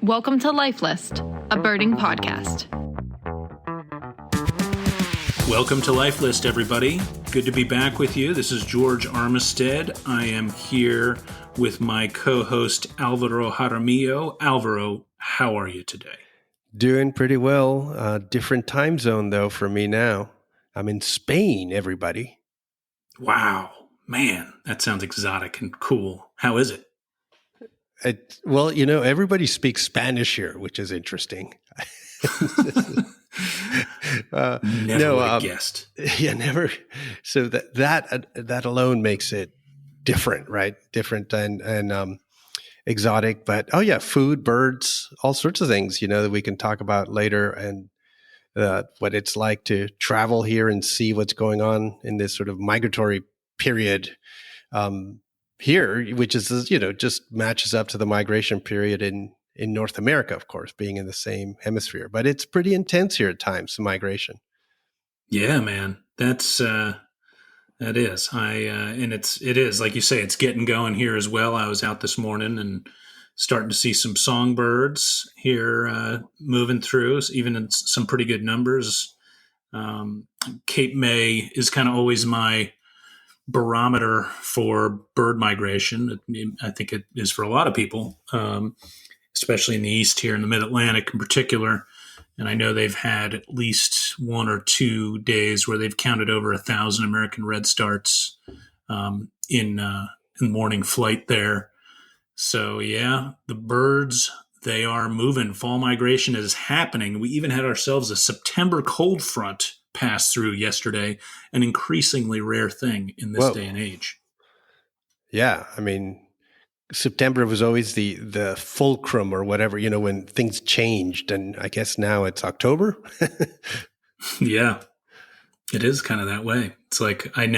Welcome to Life List, a birding podcast. Welcome to Life List, everybody. Good to be back with you. This is George Armistead. I am here with my co-host, Alvaro Jaramillo. Alvaro, how are you today? Doing pretty well. Different time zone, though, for me now. I'm in Spain, everybody. Wow. Man, that sounds exotic and cool. How is it? Well, everybody speaks Spanish here, which is interesting. Never would have guessed. Yeah, never. So that alone makes it different, right? Different and exotic. But food, birds, all sorts of things, that we can talk about later, and what it's like to travel here and see what's going on in this sort of migratory period. Here, which is, just matches up to the migration period in North America, of course, being in the same hemisphere. But it's pretty intense here at times, the migration. Yeah, man, that is. It is, like you say, it's getting going here as well. I was out this morning and starting to see some songbirds here moving through, even in some pretty good numbers. Cape May is kind of always my barometer for bird migration. I think it is for a lot of people, especially in the East here in the Mid-Atlantic in particular. And I know they've had at least 1 or 2 days where they've counted over 1,000 American redstarts in morning flight there. So yeah, the birds, they are moving. Fall migration is happening. We even had ourselves a September cold front pass through yesterday, an increasingly rare thing in this day and age. Yeah, I mean, September was always the fulcrum or whatever, when things changed, and I guess now it's October. Yeah, it is kind of that way. It's like it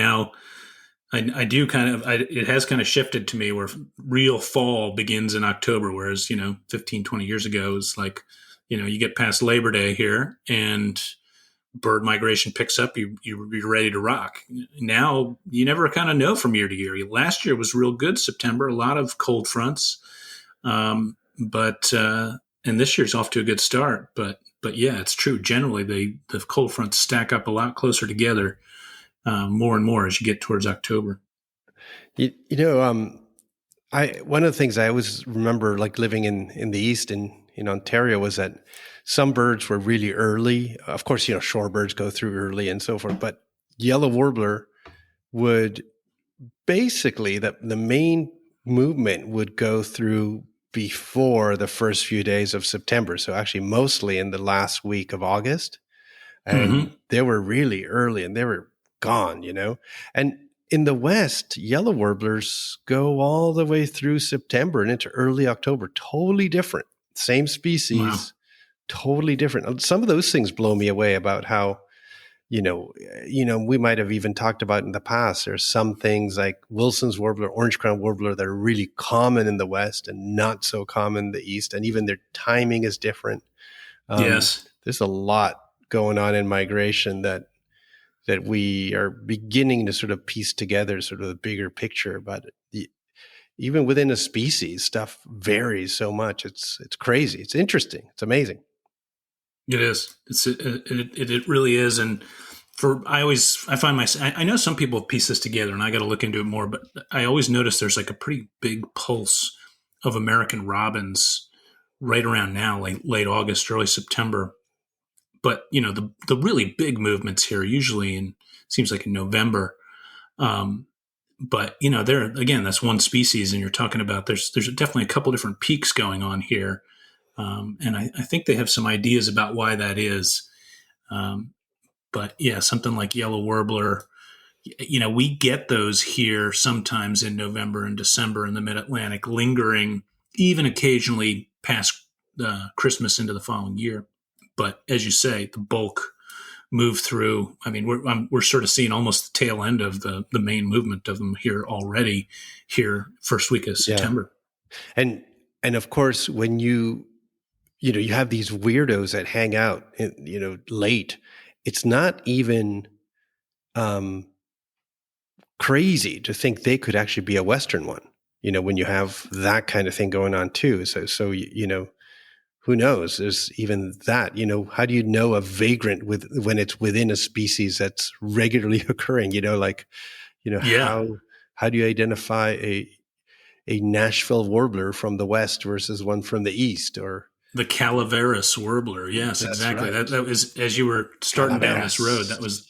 has kind of shifted to me where real fall begins in October, whereas, 15, 20 years ago, it's like, you get past Labor Day here and bird migration picks up, you're ready to rock. Now, you never kind of know from year to year. Last year was real good, September, a lot of cold fronts. And this year's off to a good start. But yeah, it's true. Generally, the cold fronts stack up a lot closer together more and more as you get towards October. One of the things I always remember, like living in the East in Ontario, was that some birds were really early. Of course, shorebirds go through early and so forth, but yellow warbler would basically, the main movement would go through before the first few days of September. So actually mostly in the last week of August. And they were really early and they were gone, And in the West, yellow warblers go all the way through September and into early October. Totally different. Same species. Wow. Totally different. Some of those things blow me away about how, we might have even talked about in the past. There's some things like Wilson's warbler, orange-crowned warbler that are really common in the West and not so common in the East. And even their timing is different. Yes. There's a lot going on in migration that we are beginning to sort of piece together sort of the bigger picture. But even within a species, stuff varies so much. It's crazy. It's interesting. It's amazing. It is. It really is. And I know some people piece this together, and I got to look into it more. But I always notice there's like a pretty big pulse of American robins right around now, like late August, early September. But the really big movements here usually seems like in November. But there again, that's one species, and you're talking about there's definitely a couple different peaks going on here. And I think they have some ideas about why that is. But yeah, something like yellow warbler, we get those here sometimes in November and December in the Mid-Atlantic, lingering even occasionally past Christmas into the following year. But as you say, the bulk move through. I mean, we're sort of seeing almost the tail end of the main movement of them here already here first week of September. Yeah. And of course, when you have these weirdos that hang out, late, it's not even crazy to think they could actually be a Western one, when you have that kind of thing going on too. So who knows? There's even that. How do you know a vagrant when it's within a species that's regularly occurring? Yeah. How do you identify a Nashville warbler from the west versus one from the east? Or The Calaveras warbler. Yes, that's exactly. right. That was, as you were starting down this road, that was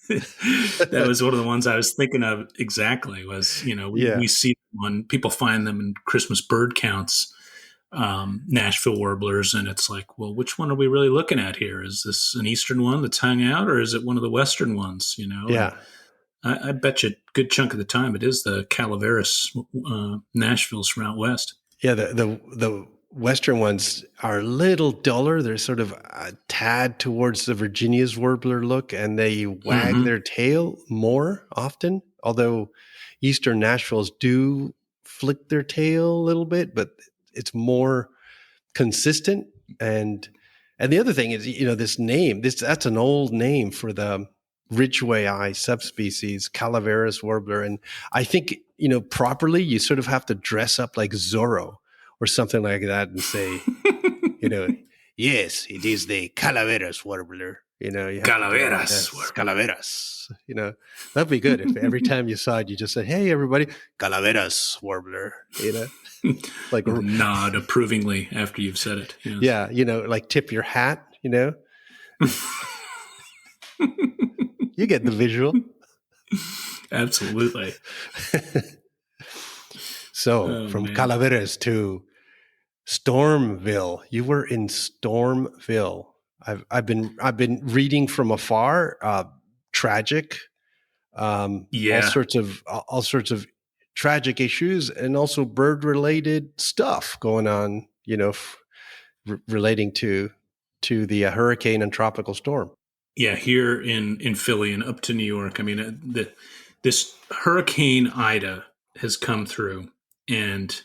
that was one of the ones I was thinking of exactly. Was, Yeah. we see when people find them in Christmas bird counts, Nashville warblers, and it's like, well, which one are we really looking at here? Is this an eastern one that's hung out, or is it one of the western ones? Yeah. And I bet you a good chunk of the time it is the Calaveras, Nashville's from out west. Yeah. The western ones are a little duller. They're sort of a tad towards the Virginia's warbler look, and they wag their tail more often. Although eastern Nashvilles do flick their tail a little bit, but it's more consistent. And the other thing is, this name, that's an old name for the Ridgway eye subspecies, Calaveras warbler. And I think, properly, you sort of have to dress up like Zorro or something like that and say, yes, it is the Calaveras warbler. You have Calaveras. Calaveras. That'd be good if every time you saw it, you just said, hey, everybody, Calaveras warbler, like nod approvingly after you've said it. Yes. Yeah. Like tip your hat, You get the visual. Absolutely. So from Calaveras to Stormville, you were in Stormville. I've been reading from afar. Tragic, Yeah. all sorts of tragic issues, and also bird related stuff going on. Relating to the hurricane and tropical storm. Yeah, here in Philly and up to New York. I mean, this Hurricane Ida has come through, and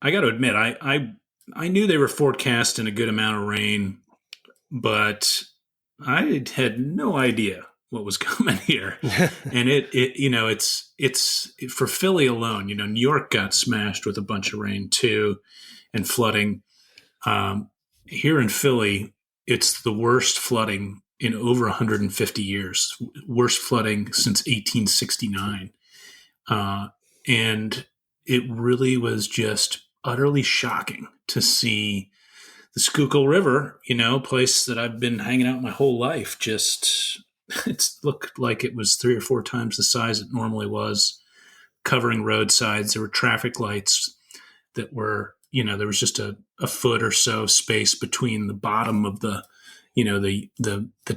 I got to admit, I knew they were forecasting a good amount of rain, but I had no idea what was coming here. And it's for Philly alone. New York got smashed with a bunch of rain too, and flooding. Here in Philly, it's the worst flooding in over 150 years. Worst flooding since 1869, and it really was just utterly shocking to see the Schuylkill River, place that I've been hanging out my whole life. It's looked like it was 3 or 4 times the size it normally was, covering roadsides. There were traffic lights that were, there was just a foot or so space between the bottom of the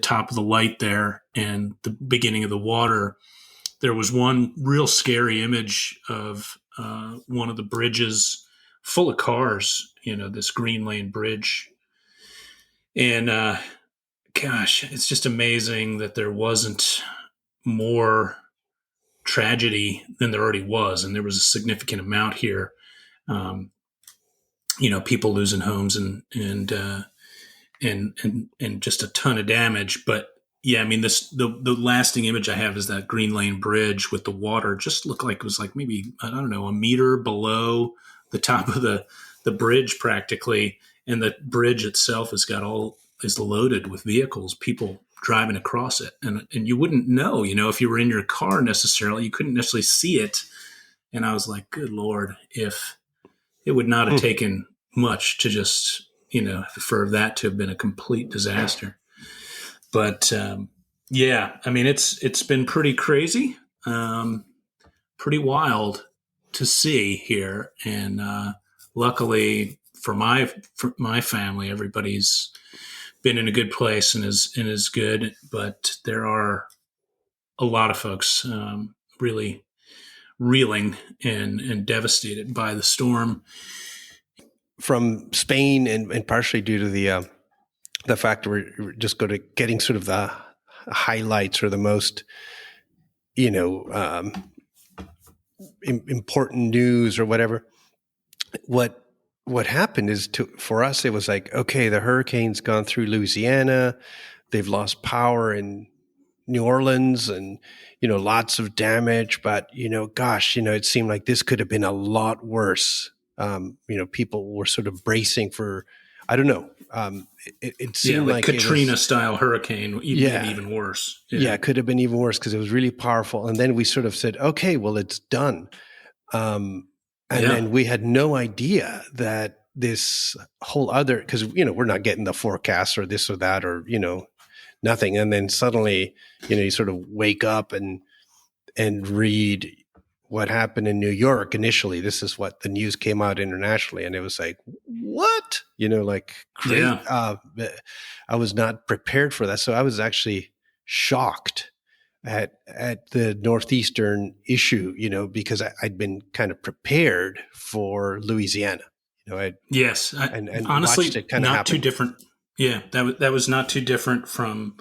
top of the light there and the beginning of the water. There was one real scary image of one of the bridges full of cars, this Green Lane Bridge. And gosh, it's just amazing that there wasn't more tragedy than there already was. And there was a significant amount here. People losing homes and just a ton of damage. But yeah, I mean, the lasting image I have is that Green Lane Bridge with the water just looked like it was like maybe, I don't know, a meter below the top of the bridge practically. And the bridge itself is loaded with vehicles, people driving across it. And you wouldn't know, if you were in your car necessarily, you couldn't necessarily see it. And I was like, good Lord, if it would not have taken much to just, for that to have been a complete disaster. But yeah, I mean, it's been pretty crazy, pretty wild to see here. And luckily for my family, everybody's been in a good place and is good. But there are a lot of folks really reeling and devastated by the storm. From Spain, and partially due to the fact that we're just going to getting sort of the highlights or the most, important news or whatever. What happened is for us, it was like, okay, the hurricane's gone through Louisiana, they've lost power in New Orleans, and lots of damage. But gosh, it seemed like this could have been a lot worse People were sort of bracing for, I don't know. It seemed like Katrina-style hurricane, maybe even worse. Yeah, it could have been even worse because it was really powerful. And then we sort of said, okay, well, it's done. Then we had no idea that this whole other, because, we're not getting the forecast or this or that or, nothing. And then suddenly, you sort of wake up and read what happened in New York initially. This is what the news came out internationally. And it was like, what? Crazy. Yeah. I was not prepared for that. So I was actually shocked at the Northeastern issue, because I'd been kind of prepared for Louisiana. And honestly, it not happen. Too different. Yeah, that was not too different from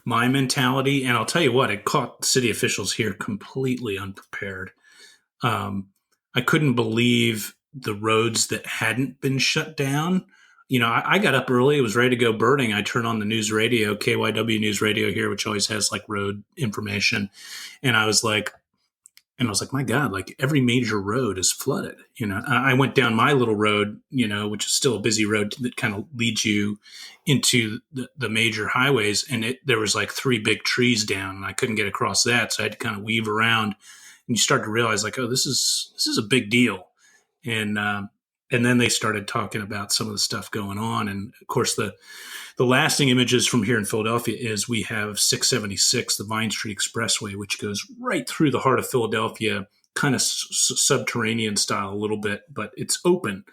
my mentality. And I'll tell you what, it caught city officials here completely unprepared. I couldn't believe the roads that hadn't been shut down. I got up early. I was ready to go birding. I turned on the news radio, KYW News Radio here, which always has like road information. And I was like, my God, like every major road is flooded. I went down my little road, which is still a busy road that kind of leads you into the major highways. And there was like 3 big trees down and I couldn't get across that. So I had to kind of weave around, and you start to realize like, oh, this is a big deal. And then they started talking about some of the stuff going on. And of course, the lasting images from here in Philadelphia is we have 676, the Vine Street Expressway, which goes right through the heart of Philadelphia, kind of subterranean style a little bit, but it's open.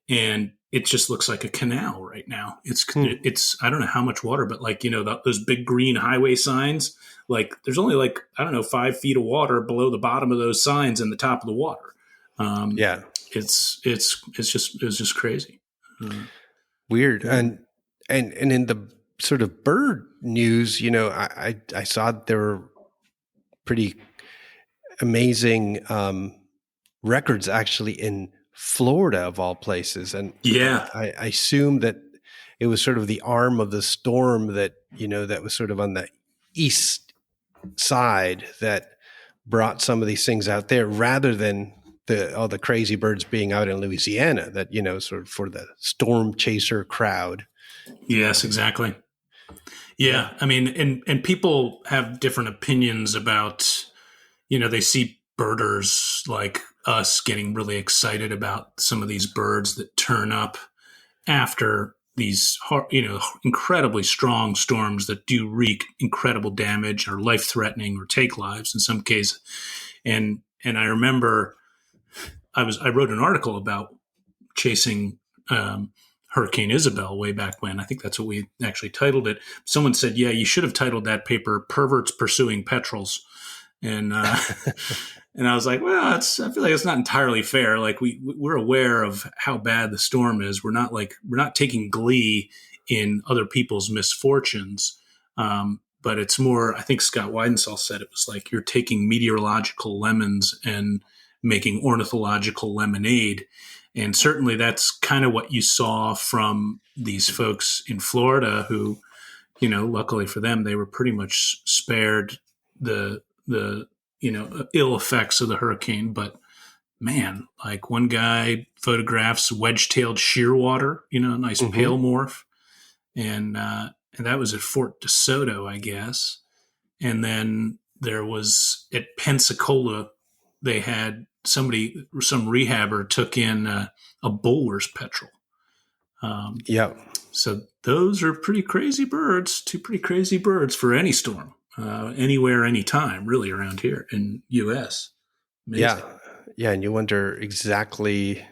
And it just looks like a canal right now. It's I don't know how much water, but like, those big green highway signs, like there's only like, I don't know, 5 feet of water below the bottom of those signs and the top of the water. It's just crazy. Weird. And in the sort of bird news, I saw there were pretty amazing records actually in Florida of all places. And I assume that it was sort of the arm of the storm that, that was sort of on the east side that brought some of these things out there rather than all the crazy birds being out in Louisiana that, sort of for the storm chaser crowd. Yes, exactly. Yeah. I mean, and people have different opinions about, they see birders like us getting really excited about some of these birds that turn up after these, incredibly strong storms that do wreak incredible damage or life-threatening or take lives in some cases. And I remember I wrote an article about chasing Hurricane Isabel way back when. I think that's what we actually titled it. Someone said, yeah, you should have titled that paper "Perverts Pursuing Petrels." And and I was like, well, I feel like it's not entirely fair. Like we're aware of how bad the storm is. We're not taking glee in other people's misfortunes. But it's more, I think Scott Weidensaul said it was like you're taking meteorological lemons and making ornithological lemonade. And certainly that's kind of what you saw from these folks in Florida who, luckily for them, they were pretty much spared the ill effects of the hurricane. But man, like one guy photographs wedge-tailed shearwater, nice pale morph. And that was at Fort DeSoto, I guess. And then there was at Pensacola, they had some rehabber took in a Bulwer's petrel. So those are pretty crazy birds, 2 pretty crazy birds for any storm, anywhere, anytime, really around here in U.S. Amazing. Yeah. And you wonder exactly,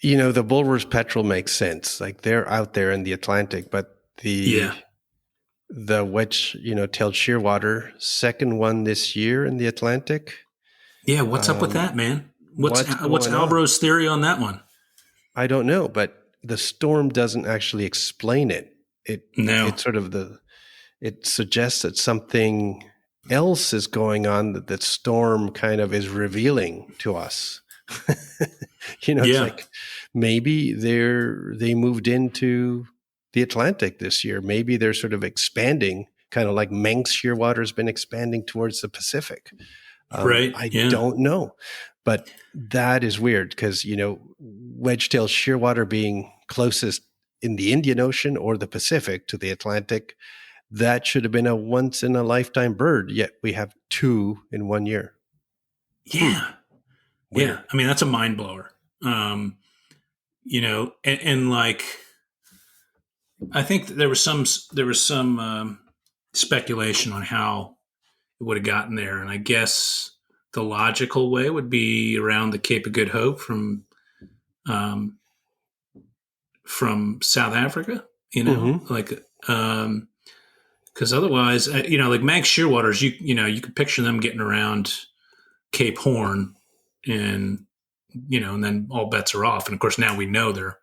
the Bulwer's petrel makes sense. Like they're out there in the Atlantic, but the wedge-tailed shearwater, second one this year in the Atlantic. Yeah, what's up with that, man? What's Alvaro's theory on that one? I don't know, but the storm doesn't actually explain it. It's sort of it suggests that something else is going on that the storm kind of is revealing to us. It's like maybe they moved into the Atlantic this year. Maybe they're sort of expanding, kind of like Manx shearwater has been expanding towards the Pacific. I don't know. But that is weird because, wedge-tailed shearwater being closest in the Indian Ocean or the Pacific to the Atlantic, that should have been a once-in-a-lifetime bird, yet we have 2 in 1 year. Yeah. Yeah. I mean, that's a mind blower. And like, I think there was some speculation on how it would have gotten there. And I guess the logical way would be around the Cape of Good Hope from South Africa, like, because otherwise, like Manx shearwaters, you could picture them getting around Cape Horn, and and then all bets are off. And of course, now we know they're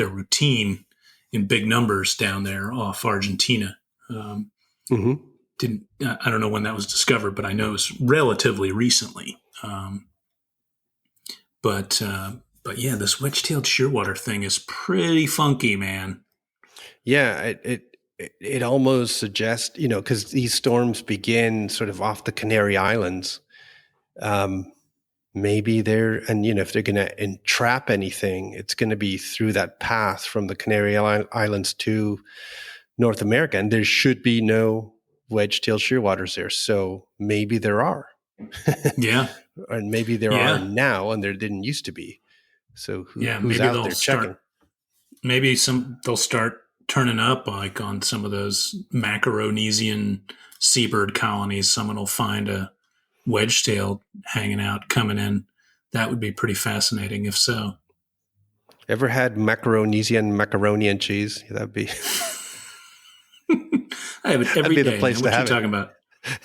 routine in big numbers down there off Argentina. I don't know when that was discovered, but I know it's relatively recently. But yeah, this wedge-tailed shearwater thing is pretty funky, man. Yeah, it almost suggests, because these storms begin sort of off the Canary Islands. Maybe if they're going to entrap anything, it's going to be through that path from the Canary Islands to North America. And there should be no wedge-tailed shearwaters there. So maybe there are. Yeah. And maybe there are now, and there didn't used to be. So who's out there checking? Maybe they'll start turning up like on some of those Macaronesian seabird colonies. Someone will find a wedge-tailed hanging out, coming in. That would be pretty fascinating if so. Ever had Macaronesian macaroni and cheese? That'd be... I have it every day. The place what to are have you talking about?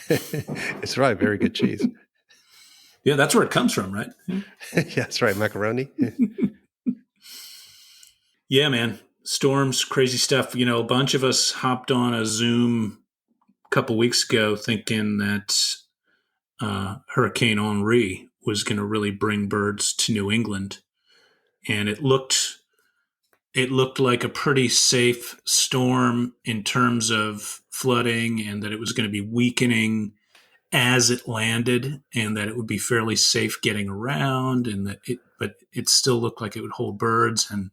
It's right. Very good cheese. Yeah, that's where it comes from, right? Yeah, that's right. Macaroni. Yeah, man. Storms, crazy stuff. A bunch of us hopped on a Zoom a couple weeks ago thinking that Hurricane Henri was going to really bring birds to New England. And it looked like a pretty safe storm in terms of flooding, and that it was going to be weakening as it landed, and that it would be fairly safe getting around, and but it still looked like it would hold birds. And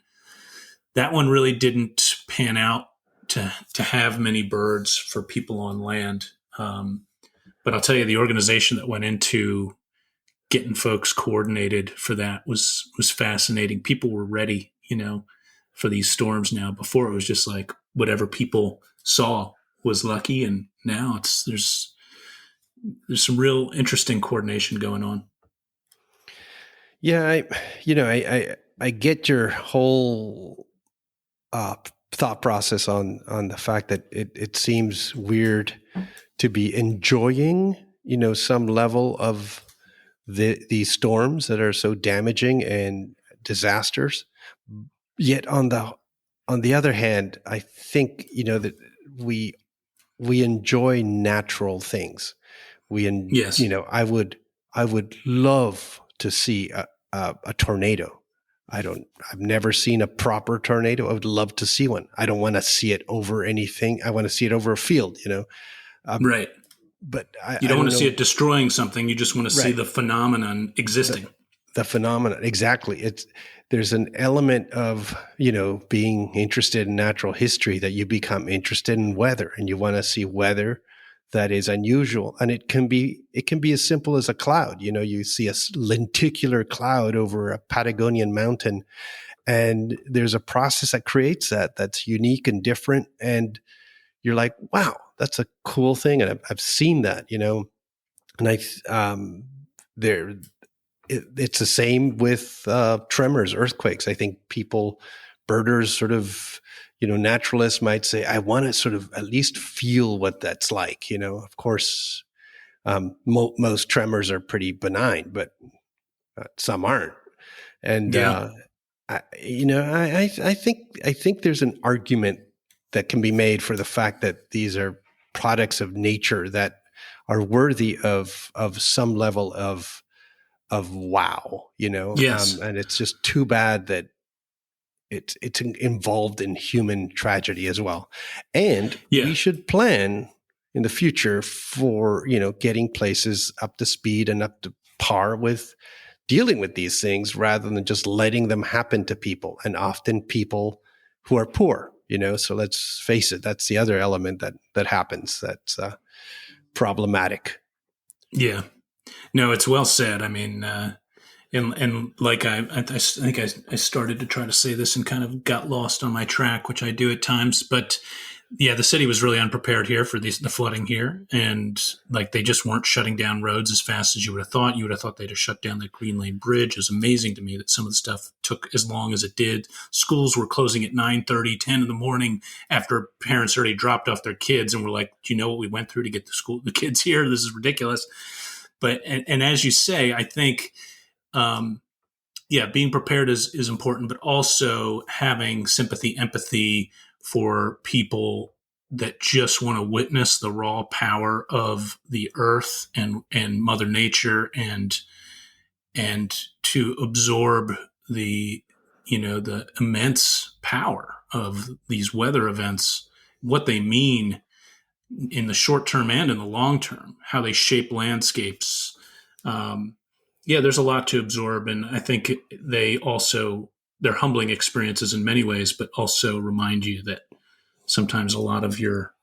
that one really didn't pan out to have many birds for people on land. But I'll tell you, the organization that went into getting folks coordinated for that was fascinating. People were ready, for these storms now. Before it was just like whatever people saw was lucky, and now there's some real interesting coordination going on. Yeah, I get your whole thought process on the fact that it seems weird to be enjoying, some level of these storms that are so damaging and disasters. Yet on the other hand, I think that we enjoy natural things. Yes. I would love to see a tornado. I've never seen a proper tornado. I would love to see one. I don't want to see it over anything. I want to see it over a field, Right. But you don't want to see it destroying something. You just want to see the phenomenon existing. The phenomenon. Exactly. There's an element of, being interested in natural history that you become interested in weather, and you want to see weather that is unusual. And it can be as simple as a cloud. You see a lenticular cloud over a Patagonian mountain, and there's a process that creates that's unique and different. And you're like, wow, that's a cool thing. And I've seen that, and it's the same with tremors, earthquakes. I think birders sort of, naturalists might say, I want to sort of at least feel what that's like. Of course, most tremors are pretty benign, but some aren't. And, I think there's an argument that can be made for the fact that these are products of nature that are worthy of some level of wow, Yes. And it's just too bad that it's involved in human tragedy as well. And we should plan in the future for, getting places up to speed and up to par with dealing with these things rather than just letting them happen to people, and often people who are poor, so let's face it, that's the other element that happens that's problematic. Yeah. No, it's well said. I mean, and like I think I started to try to say this and kind of got lost on my track, which I do at times. But yeah, the city was really unprepared here for the flooding here, and like they just weren't shutting down roads as fast as you would have thought. You would have thought they'd have shut down the Green Lane Bridge. It was amazing to me that some of the stuff took as long as it did. Schools were closing at 9:30, 10 in the morning after parents already dropped off their kids and were like, "Do you know what we went through to get the kids here? This is ridiculous." But and as you say, I think. Being prepared is important, but also having sympathy, empathy for people that just want to witness the raw power of the earth and Mother Nature and to absorb the immense power of these weather events, what they mean in the short term and in the long term, how they shape landscapes. There's a lot to absorb, and I think they're humbling experiences in many ways, but also remind you that sometimes a lot of your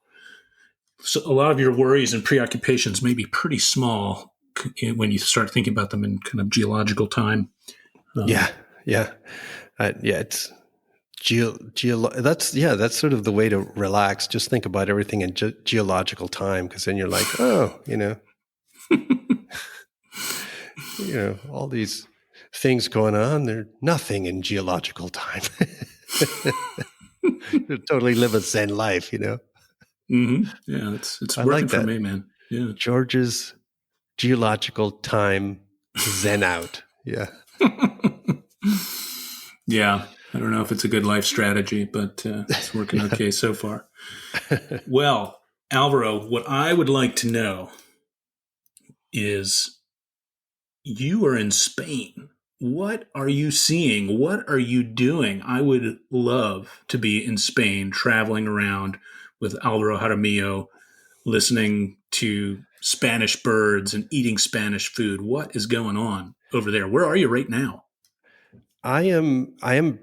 worries and preoccupations may be pretty small when you start thinking about them in kind of geological time. It's that's sort of the way to relax. Just think about everything in geological time, because then you're like, all these things going on, they're nothing in geological time. You totally live a Zen life, Mm-hmm. Yeah, it's working like for that. me, man. Yeah. George's geological time Zen out. Yeah. Yeah. I don't know if it's a good life strategy, but it's working okay so far. Well, Alvaro, what I would like to know is, you are in Spain. What are you seeing? What are you doing? I would love to be in Spain, traveling around with Alvaro Jaramillo, listening to Spanish birds and eating Spanish food. What is going on over there? Where are you right now? I am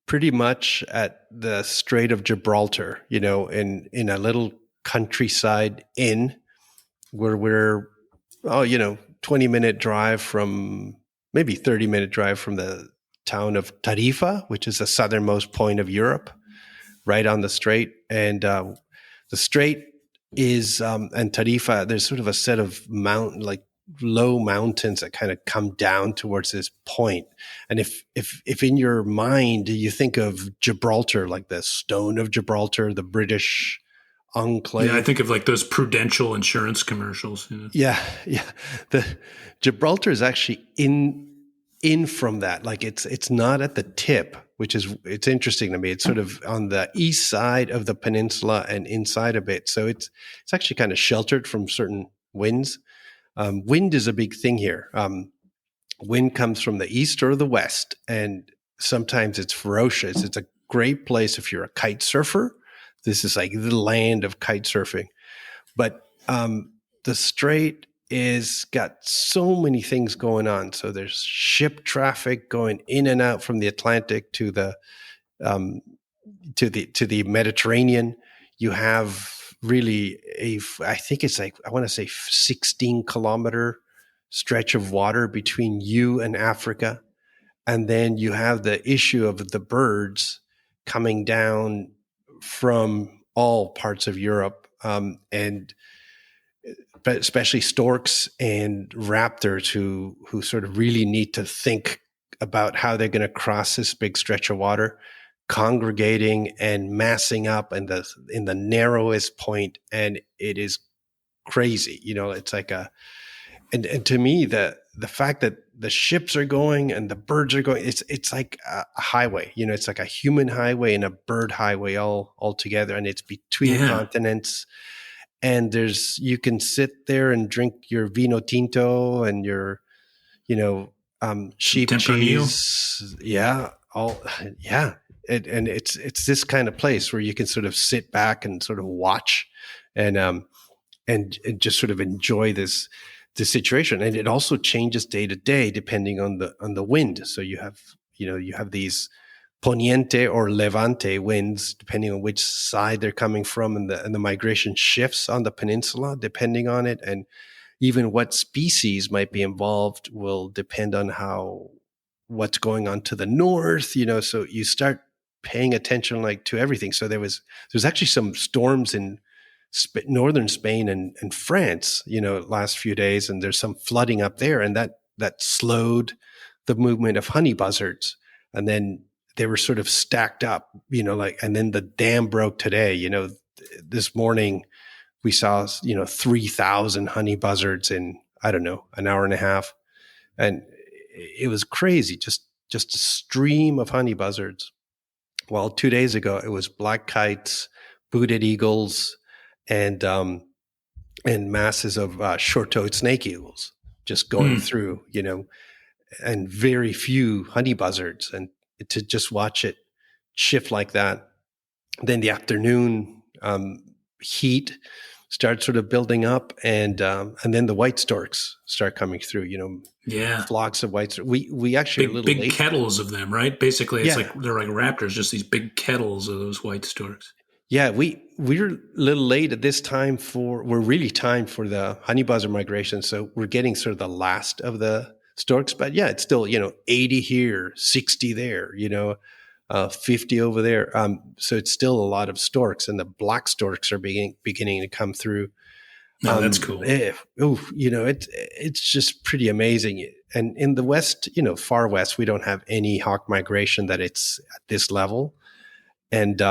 pretty much at the Strait of Gibraltar, in a little countryside inn where we're 20-minute drive from, maybe 30-minute drive from the town of Tarifa, which is the southernmost point of Europe, right on the strait. And the strait is, and Tarifa, there's sort of a set of low mountains that kind of come down towards this point. And if in your mind you think of Gibraltar, like the Stone of Gibraltar, the British enclave. Yeah, I think of like those Prudential insurance commercials. Yeah. The Gibraltar is actually in from that. Like it's not at the tip, it's interesting to me. It's sort of on the east side of the peninsula and inside a bit. So it's actually kind of sheltered from certain winds. Wind is a big thing here. Wind comes from the east or the west, and sometimes it's ferocious. It's a great place if you're a kite surfer. This is like the land of kite surfing. But the strait is got so many things going on. So there's ship traffic going in and out from the Atlantic to the Mediterranean. You have really I think it's like, I want to say 16-kilometer stretch of water between you and Africa. And then you have the issue of the birds coming down from all parts of Europe, but especially storks and raptors who sort of really need to think about how they're going to cross this big stretch of water, congregating and massing up in the narrowest point. And it is crazy. It's like and to me, the fact that the ships are going and the birds are going, it's like a highway, it's like a human highway and a bird highway all together. And it's between continents. And you can sit there and drink your vino tinto and your, sheep cheese. Yeah. And it's this kind of place where you can sort of sit back and sort of watch and just sort of enjoy this the situation, and it also changes day to day depending on the wind. So you have these poniente or levante winds depending on which side they're coming from, and the migration shifts on the peninsula depending on it, and even what species might be involved will depend on what's going on to the north. So you start paying attention to everything. So there's actually some storms in northern Spain and France, last few days, and there's some flooding up there, and that slowed the movement of honey buzzards. And then they were sort of stacked up, and then the dam broke today. This morning we saw 3,000 honey buzzards in, I don't know, an hour and a half, and it was crazy, just a stream of honey buzzards. Well, 2 days ago it was black kites, booted eagles, and masses of short-toed snake eagles just going through, and very few honey buzzards. And to just watch it shift like that, then the afternoon heat starts sort of building up, and then the white storks start coming through. Flocks of white storks. We actually big kettles of them, right? Basically, it's Yeah. they're like raptors, just these big kettles of those white storks. Yeah, we're a little late at this time we're really timed for the honey buzzard migration. So we're getting sort of the last of the storks, but yeah, it's still, 80 here, 60 there, 50 over there. So it's still a lot of storks, and the black storks are beginning to come through. No, that's cool. It's just pretty amazing. And in the West, far West, we don't have any hawk migration that it's at this level. And,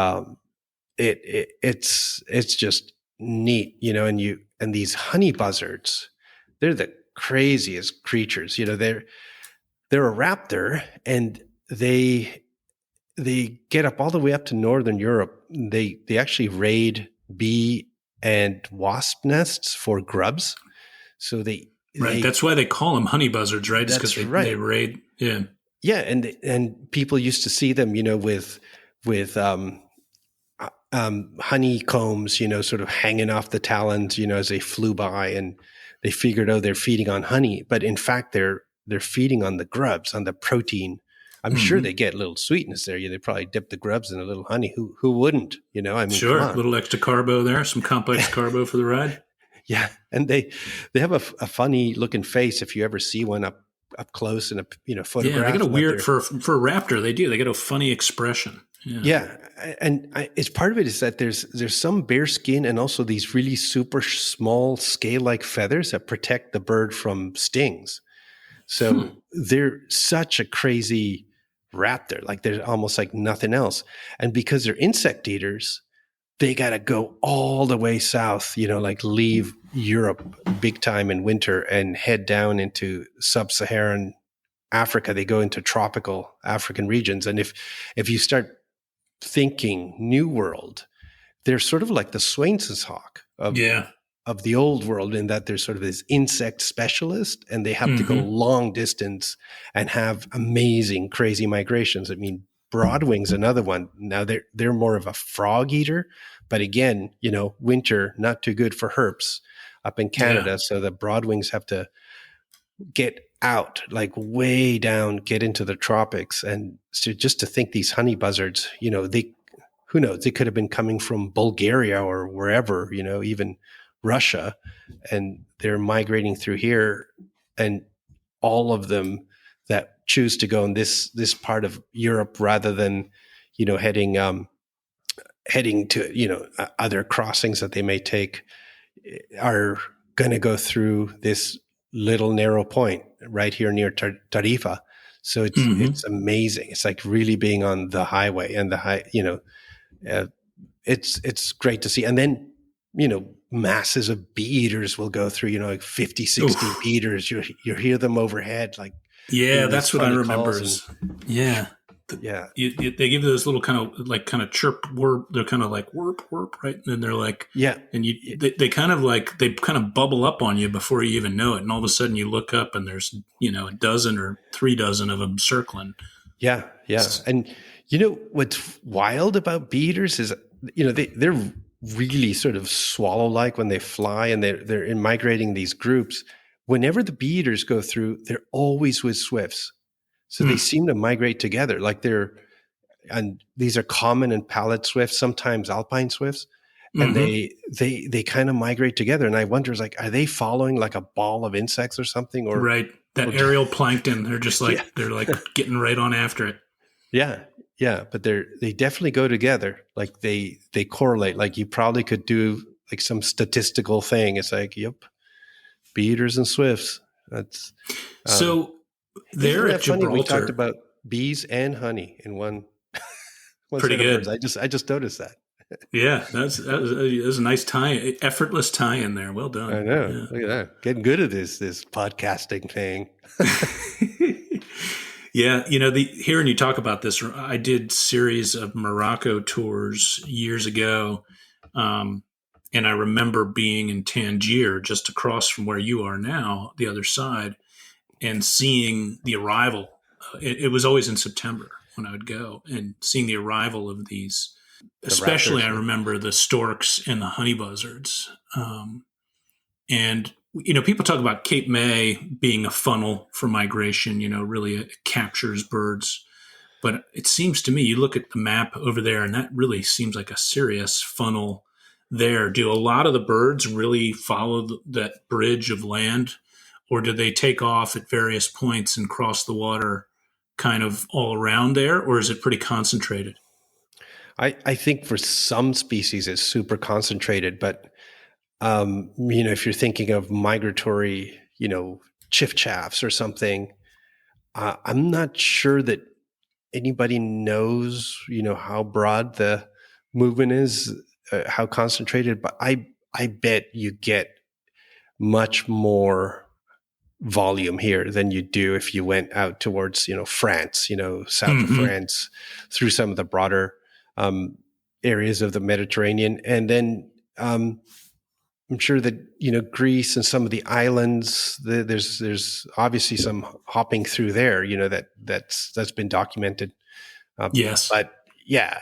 it's just neat, and these honey buzzards, they're the craziest creatures. They're a raptor, and they get up all the way up to northern Europe. They actually raid bee and wasp nests for grubs. So that's why they call them honey buzzards, right? That's because right. They raid. Yeah. Yeah. And people used to see them, with honeycombs, sort of hanging off the talons, as they flew by, and they figured, they're feeding on honey, but in fact, they're feeding on the grubs, on the protein. I'm sure they get a little sweetness there. They probably dip the grubs in a little honey. Who wouldn't? Sure, a little extra carbo there, some complex carbo for the ride. Yeah, and they have a funny looking face if you ever see one up close in a photograph. Yeah, they got a weird for a raptor. They do. They got a funny expression. Yeah, and it's part of it is that there's some bare skin and also these really super small scale-like feathers that protect the bird from stings. So they're such a crazy raptor, they're almost like nothing else. And because they're insect eaters, they got to go all the way south, leave Europe big time in winter and head down into sub-Saharan Africa. They go into tropical African regions. And if you start thinking New World, they're sort of like the Swainson's hawk of the old world, in that there's sort of this insect specialist, and they have to go long distance and have amazing, crazy migrations. I mean, broadwing's another one. Now they're more of a frog eater, but again, winter, not too good for herps up in Canada. Yeah. So the broadwings have to get out, way down, get into the tropics. And so just to think these honey buzzards, who knows, they could have been coming from Bulgaria or wherever, even Russia, and they're migrating through here, and all of them that choose to go in this part of Europe rather than, heading to, other crossings that they may take, are going to go through this little narrow point right here near Tarifa. So it's amazing. It's like really being on the highway, and it's great to see. And then, masses of bee eaters will go through, 50, 60 bee eaters. You hear them overhead. That's what I remember. They give those little kind of chirp word. They're kind of like whorp, right? And they're like, and they kind of bubble up on you before you even know it. And all of a sudden you look up and there's, a dozen or 3 dozen of them circling. Yeah. Yeah. And what's wild about bee eaters is, they're really sort of swallow-like when they fly, and they're migrating these groups. whenever the bee eaters go through, they're always with swifts. So they seem to migrate together. Like and these are common and pallid swifts, sometimes alpine swifts. And they kind of migrate together. And I wonder, like, are they following like a ball of insects or something? Or right. That aerial plankton, they're just like, they're like getting right on after it. Yeah. Yeah. But they definitely go together. Like they correlate. Like you probably could do like some statistical thing. It's like, yep, bee eaters and swifts. That's so there at Gibraltar. Funny? We talked about bees and honey in one pretty set good. of words. I just noticed that. Yeah, that was a nice tie, effortless tie in there. Well done. I know. Yeah. Look at that. Getting good at this podcasting thing. Yeah, hearing you talk about this, I did series of Morocco tours years ago, and I remember being in Tangier, just across from where you are now, the other side, and seeing the arrival. It was always in September when I would go, and seeing the arrival of these. Especially, raptors, I remember the storks and the honey buzzards. And, people talk about Cape May being a funnel for migration, really it captures birds. But it seems to me, you look at the map over there, and that really seems like a serious funnel there. Do a lot of the birds really follow that bridge of land, or do they take off at various points and cross the water kind of all around there, or is it pretty concentrated? I think for some species it's super concentrated, but if you're thinking of migratory, chiffchaffs or something, I'm not sure that anybody knows, how broad the movement is, how concentrated. But I bet you get much more volume here than you do if you went out towards, France, south of France, through some of the broader areas of the Mediterranean. And then I'm sure that, Greece and some of the islands, there's obviously some hopping through there, that's been documented. Yes. But yeah,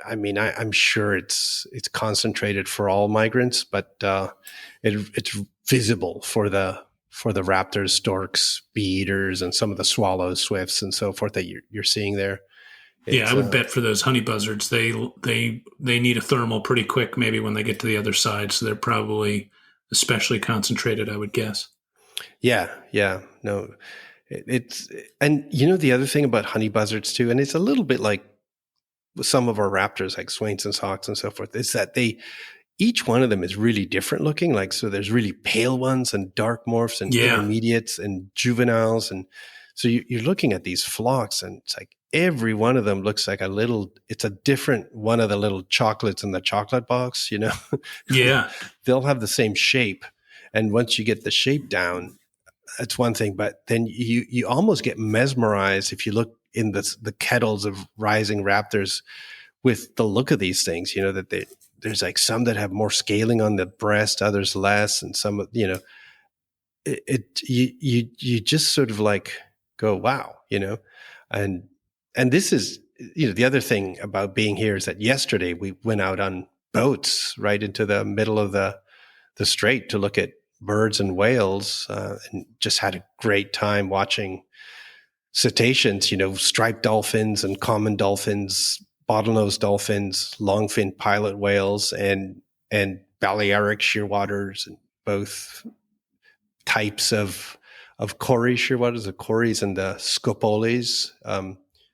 I'm sure it's concentrated for all migrants, but it's visible for the raptors, storks, bee eaters, and some of the swallows, swifts, and so forth that you're seeing there. I would bet for those honey buzzards, they need a thermal pretty quick, maybe when they get to the other side. So they're probably especially concentrated, I would guess. Yeah. No, and the other thing about honey buzzards too, and it's a little bit like some of our raptors, like Swainson's hawks and so forth, is that each one of them is really different looking. Like, so there's really pale ones and dark morphs and intermediates and juveniles. And so you're looking at these flocks, and it's like, every one of them looks like it's a different one of the little chocolates in the chocolate box, Yeah. They'll have the same shape. And once you get the shape down, that's one thing. But then you almost get mesmerized if you look in the kettles of rising raptors with the look of these things, that there's like some that have more scaling on the breast, others less. And some, you just sort of like go, wow, and this is, the other thing about being here is that yesterday we went out on boats right into the middle of the strait to look at birds and whales, and just had a great time watching cetaceans, striped dolphins and common dolphins, bottlenose dolphins, longfin pilot whales, and Balearic shearwaters, and both types of Cory shearwaters, the Corys and the Scopoles.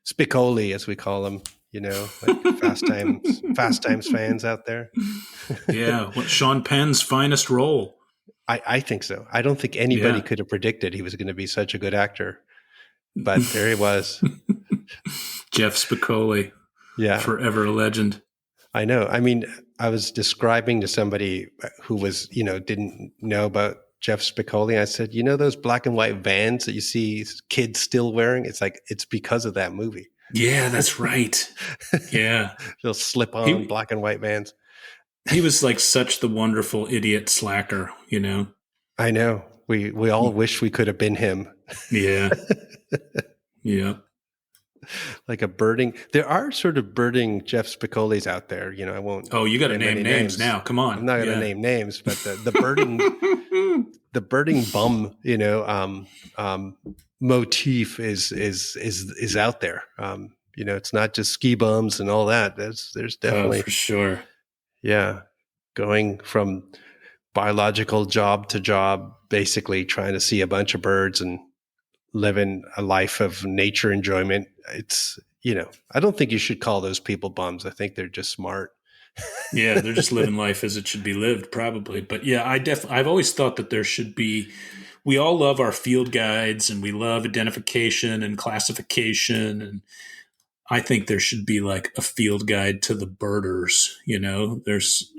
Spicoli, as we call them, like Fast Times fans out there. Yeah, what Sean Penn's finest role. I think so. I don't think anybody could have predicted he was going to be such a good actor, but there he was. Jeff Spicoli, forever a legend. I know. I mean, I was describing to somebody who was, didn't know about Jeff Spicoli. I said, those black and white Vans that you see kids still wearing? It's because of that movie. Yeah, that's right. Yeah. They'll slip on black and white Vans. He was like such the wonderful idiot slacker, I know. We all wish we could have been him. Yeah. Yeah. Like a birding. There are sort of birding Jeff Spicolis out there. I won't. Oh, you got to name names now. Come on. I'm not going to name names, but the birding, the birding bum, motif is out there. It's not just ski bums and all that. There's definitely, for sure. yeah, going from biological job to job, basically trying to see a bunch of birds and living a life of nature enjoyment. It's, I don't think you should call those people bums. I think they're just smart. Yeah, they're just living life as it should be lived, probably. But yeah, I've always thought that there should be. We all love our field guides, and we love identification and classification, and I think there should be like a field guide to the birders. There's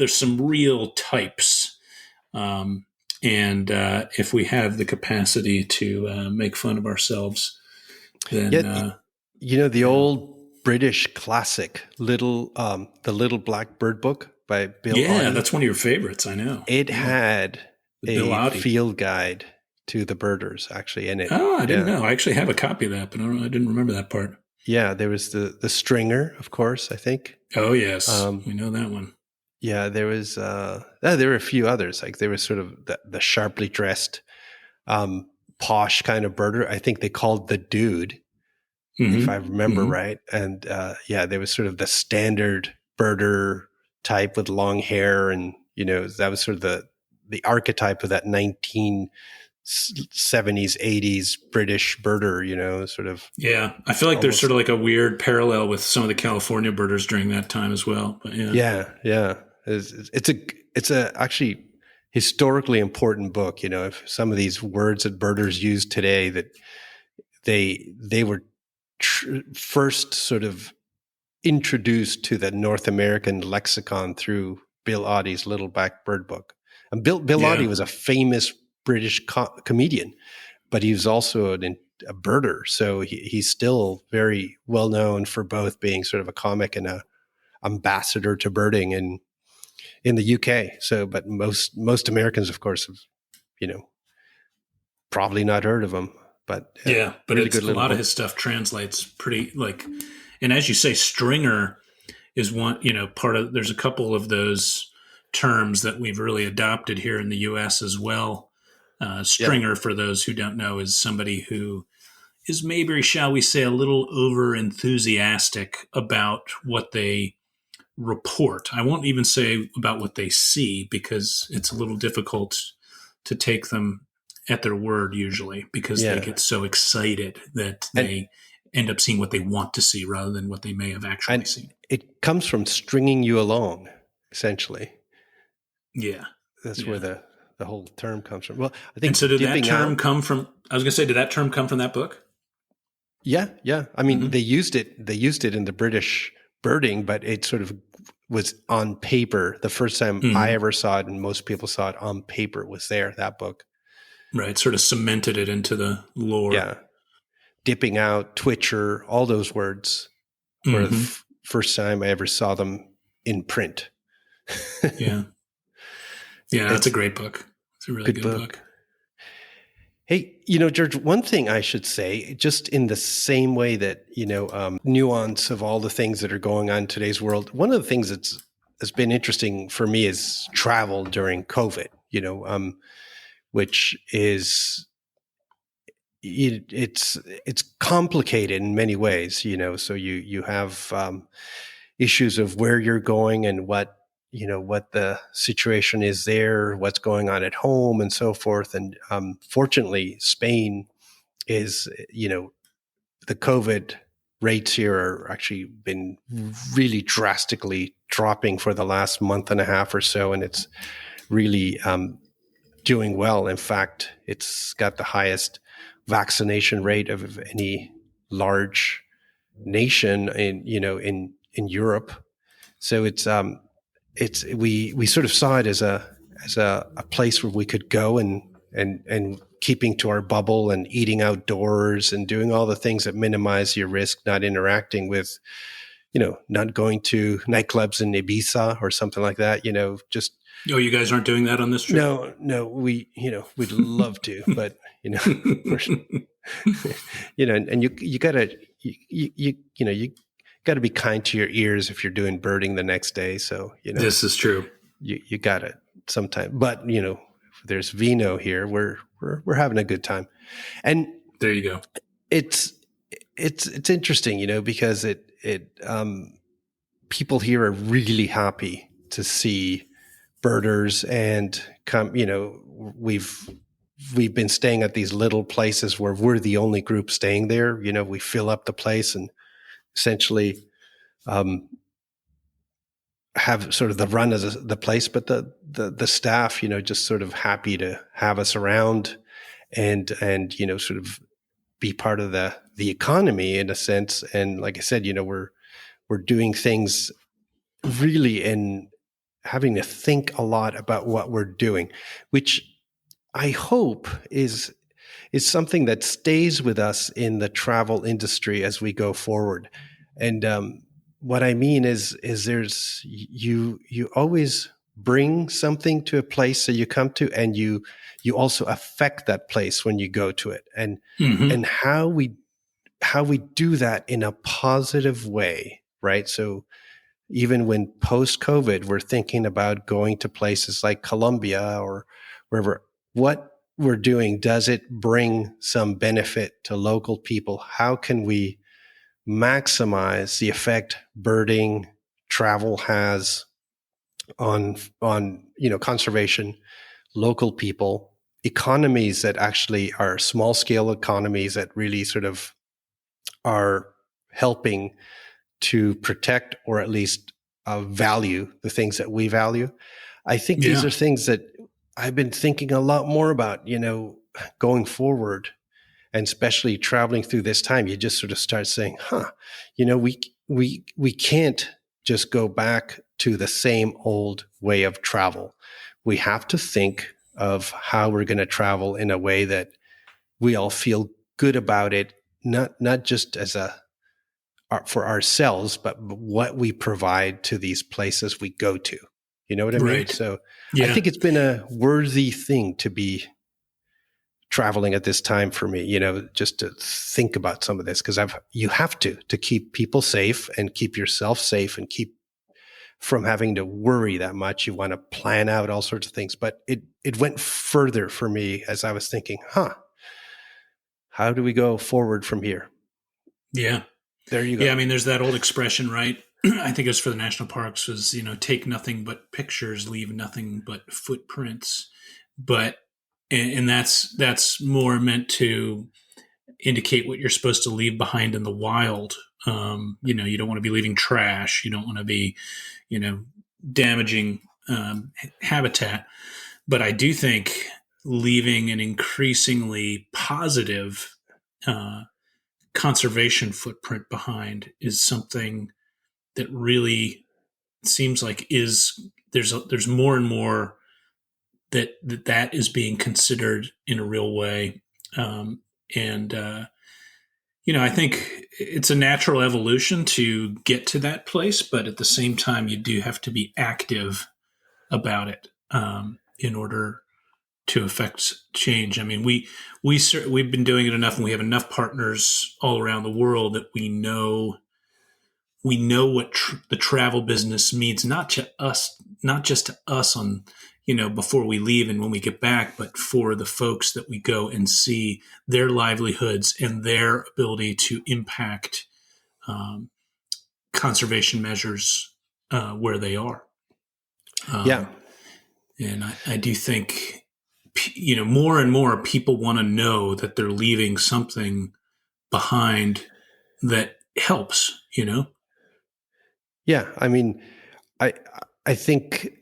some real types, and if we have the capacity to make fun of ourselves, then the old British classic, the Little Black Bird Book by Bill Oddie. That's one of your favorites. I know. It had a field guide to the birders actually in it. Oh, I didn't know. I actually have a copy of that, but I didn't remember that part. Yeah, there was the stringer, of course, I think. Oh yes, we know that one. Yeah, there was. There were a few others. Like there was sort of the sharply dressed, posh kind of birder. I think they called the dude. If I remember right. And there was sort of the standard birder type with long hair. And, that was sort of the archetype of that 1970s, 80s British birder, sort of. Yeah. I feel like there's sort of like a weird parallel with some of the California birders during that time as well. But yeah. Yeah. It's a actually historically important book. If some of these words that birders use today that they were first sort of introduced to the North American lexicon through Bill Oddie's Little Black Bird Book. And Bill Oddie was a famous British comedian, but he was also a birder. So he's still very well known for both being sort of a comic and a ambassador to birding in the UK. So, but most Americans, of course, have, probably not heard of him. But but really a lot of his stuff translates pretty and as you say, stringer is one, part of, there's a couple of those terms that we've really adopted here in the US as well. Stringer, for those who don't know, is somebody who is maybe, shall we say, a little over enthusiastic about what they report. I won't even say about what they see because it's a little difficult to take them at their word usually because they get so excited that they end up seeing what they want to see rather than what they may have actually seen. It comes from stringing you along, essentially. Yeah. That's where the whole term comes from. Well, I think. And so did that term come from, I was going to say, did that term come from that book? Yeah. Yeah. I mean, they used it in the British birding, but it sort of was on paper. The first time I ever saw it and most people saw it on paper was that book. Right, sort of cemented it into the lore. Yeah. Dipping out, twitcher, all those words were the first time I ever saw them in print. Yeah. Yeah, that's a great book. It's a really good book. Hey, George, one thing I should say, just in the same way that, nuance of all the things that are going on in today's world, one of the things that's been interesting for me is travel during COVID, which is it's complicated in many ways, so you have issues of where you're going and what the situation is there, what's going on at home and so forth. And fortunately, Spain is, the COVID rates here are actually been really drastically dropping for the last month and a half or so. And it's really doing well. In fact, it's got the highest vaccination rate of any large nation in Europe. So we sort of saw it as a place where we could go and keeping to our bubble and eating outdoors and doing all the things that minimize your risk, not interacting with, not going to nightclubs in Ibiza or something like that, just. Oh, you guys aren't doing that on this trip? No, we'd love to, but, and you gotta be kind to your ears if you're doing birding the next day. So, this is true. You got it. sometimes. But there's vino here. We're having a good time, and there you go. It's interesting, because people here are really happy to see birders and come. We've been staying at these little places where we're the only group staying there. We fill up the place and essentially have sort of the run of the place, but the staff, just sort of happy to have us around and sort of be part of the economy in a sense. And like I said, we're doing things really and having to think a lot about what we're doing, which I hope is something that stays with us in the travel industry as we go forward. And what I mean is there's you always bring something to a place that you come to, and you also affect that place when you go to it, and and how we do that in a positive way, right? So even when post-COVID, we're thinking about going to places like Colombia or wherever, what we're doing, does it bring some benefit to local people? How can we maximize the effect birding travel has on conservation, local people, economies that actually are small scale economies that really sort of are helping to protect or at least value the things that we value. I think these are things that I've been thinking a lot more about, going forward, and especially traveling through this time. You just sort of start saying, we can't just go back to the same old way of travel. We have to think of how we're going to travel in a way that we all feel good about it, not just as for ourselves, but what we provide to these places we go to. You know what I mean? Right. So I think it's been a worthy thing to be traveling at this time for me, just to think about some of this, because you have to keep people safe and keep yourself safe and keep from having to worry that much. You want to plan out all sorts of things, but it went further for me as I was thinking, how do we go forward from here? Yeah. There you go. Yeah. I mean, there's that old expression, right? I think it's for the national parks was, take nothing but pictures, leave nothing but footprints. But, and that's more meant to indicate what you're supposed to leave behind in the wild. You don't want to be leaving trash. You don't want to be, damaging habitat. But I do think leaving an increasingly positive conservation footprint behind is something that really seems like there's more and more that is being considered in a real way. I think it's a natural evolution to get to that place, but at the same time, you do have to be active about it in order to affect change. I mean, we've been doing it enough, and we have enough partners all around the world that we know what the travel business means, not just to us on, before we leave and when we get back, but for the folks that we go and see, their livelihoods and their ability to impact conservation measures where they are. And I do think, more and more people want to know that they're leaving something behind that helps, Yeah. I mean, I think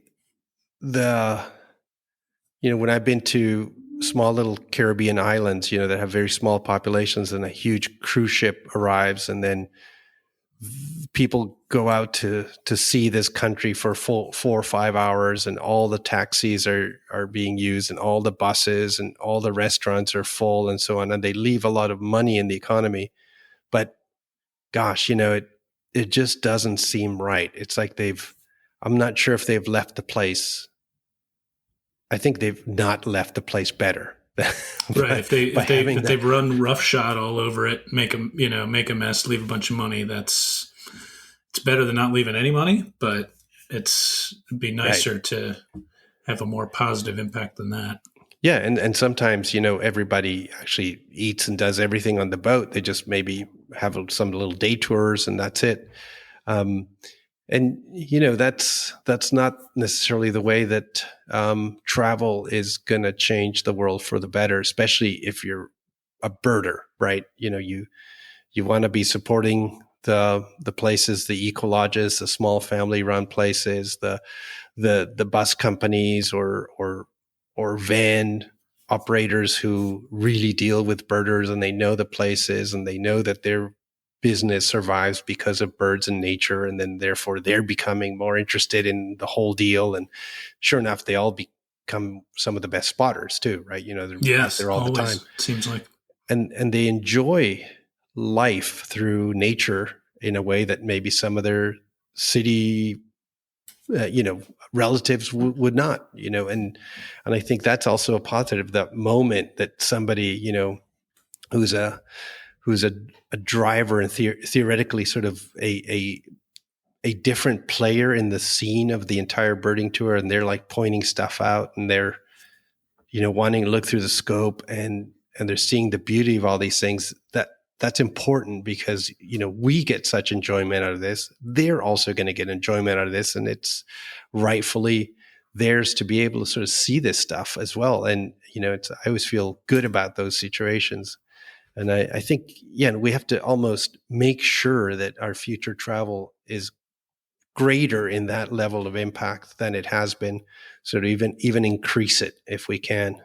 when I've been to small little Caribbean islands, that have very small populations, and a huge cruise ship arrives, and then people go out to see this country for 4 or 5 hours, and all the taxis are being used, and all the buses and all the restaurants are full and so on. And they leave a lot of money in the economy, but gosh, it just doesn't seem right. It's like I'm not sure if they've left the place. I think they've not left the place better. Right. If they've run roughshod all over it, make a mess, leave a bunch of money. It's better than not leaving any money, but it'd be nicer to have a more positive impact than that. Yeah, and sometimes, everybody actually eats and does everything on the boat. They just maybe have some little day tours and that's it. And that's not necessarily the way that travel is going to change the world for the better, especially if you're a birder, right? You want to be supporting the places, the eco lodges, the small family run places, the bus companies or van operators who really deal with birders, and they know the places and they know that their business survives because of birds and nature, and then therefore they're becoming more interested in the whole deal. And sure enough, they all become some of the best spotters too, right? They're out there all always, the time. Seems like, and they enjoy life through nature in a way that maybe some of their city relatives would not, and I think that's also a positive, that moment that somebody, who's a driver and theoretically sort of a different player in the scene of the entire birding tour, and they're like pointing stuff out, and they're, wanting to look through the scope, and they're seeing the beauty of all these things. That's important because, we get such enjoyment out of this. They're also going to get enjoyment out of this. And it's rightfully theirs to be able to sort of see this stuff as well. And, I always feel good about those situations. And I think, we have to almost make sure that our future travel is greater in that level of impact than it has been. So to even increase it if we can.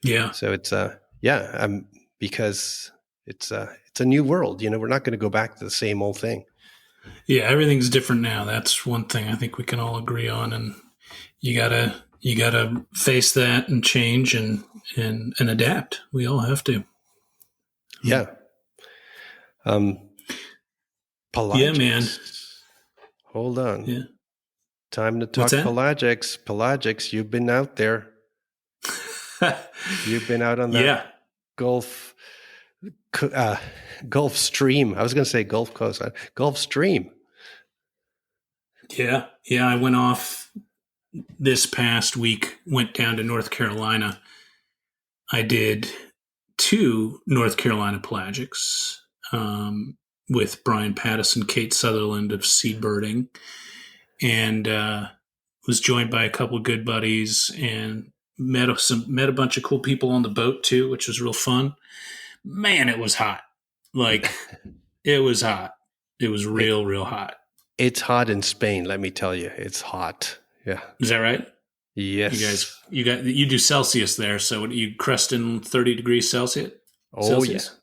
Yeah. So it's, because it's a new world. We're not going to go back to the same old thing. Yeah, everything's different now. That's one thing I think we can all agree on, and you gotta face that and change and adapt. We all have to. Yeah. Pelagics. Yeah, man. Hold on. Yeah. Time to talk pelagics. Pelagics, you've been out there. You've been out on that Gulf Stream. I was going to say Gulf Coast. Gulf Stream. Yeah. I went off this past week, went down to North Carolina. I did 2 North Carolina pelagics with Brian Pattison, Kate Sutherland of Seabirding, and was joined by a couple of good buddies and met a bunch of cool people on the boat too, which was real fun. Man, it was hot. Like, it was hot. It was real hot. It's hot in Spain, let me tell you. It's hot. Yeah. Is that right? Yes. You do Celsius there, so what, you crest in 30 degrees Celsius? Celsius?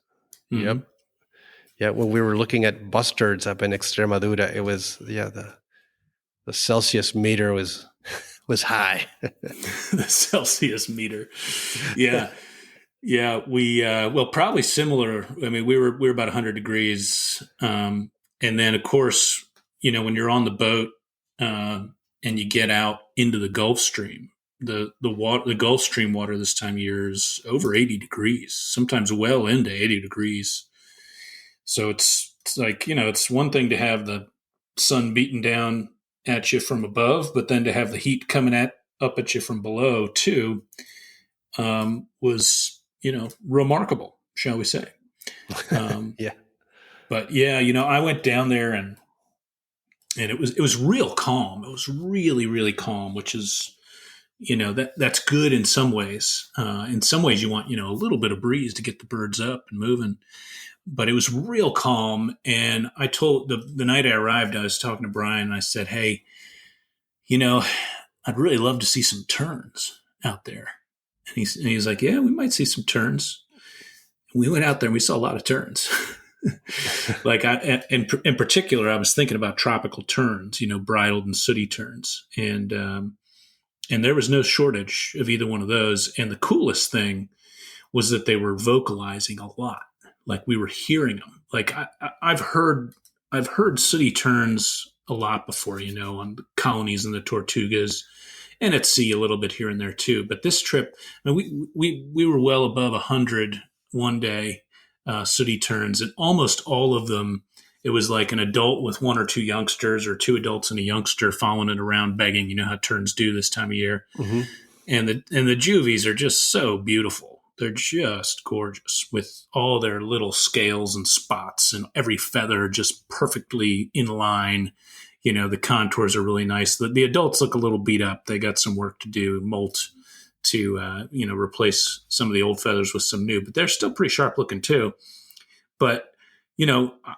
Yeah. Mm-hmm. Yep. Yeah, when we were looking at buzzards up in Extremadura, it was, the Celsius meter was high. The Celsius meter. Yeah. Yeah, we probably similar. I mean, we were about 100 degrees, and then of course, when you're on the boat and you get out into the Gulf Stream, the Gulf Stream water this time of year is over 80 degrees, sometimes well into 80 degrees. So it's like, it's one thing to have the sun beating down at you from above, but then to have the heat coming up at you from below too, was, remarkable, shall we say. Yeah. But yeah, I went down there and it was real calm. It was really, really calm, which is, that's good in some ways. In some ways you want, a little bit of breeze to get the birds up and moving, but it was real calm. And I told the night I arrived, I was talking to Brian and I said, hey, I'd really love to see some terns out there. And he's like, yeah, we might see some terns. And we went out there and we saw a lot of terns. Like in particular, I was thinking about tropical terns, bridled and sooty terns. And there was no shortage of either one of those. And the coolest thing was that they were vocalizing a lot. Like, we were hearing them. Like, I've heard sooty terns a lot before, on the colonies and the Tortugas, and at sea a little bit here and there too. But this trip, I mean, we were well above 100 one day, sooty terns, and almost all of them it was like an adult with one or two youngsters, or two adults and a youngster following it around begging. You know how terns do this time of year. Mm-hmm. And the juvies are just so beautiful. They're just gorgeous with all their little scales and spots and every feather just perfectly in line. You know, the contours are really nice. The adults look a little beat up. They got some work to do, molt to, replace some of the old feathers with some new, but they're still pretty sharp looking too. But,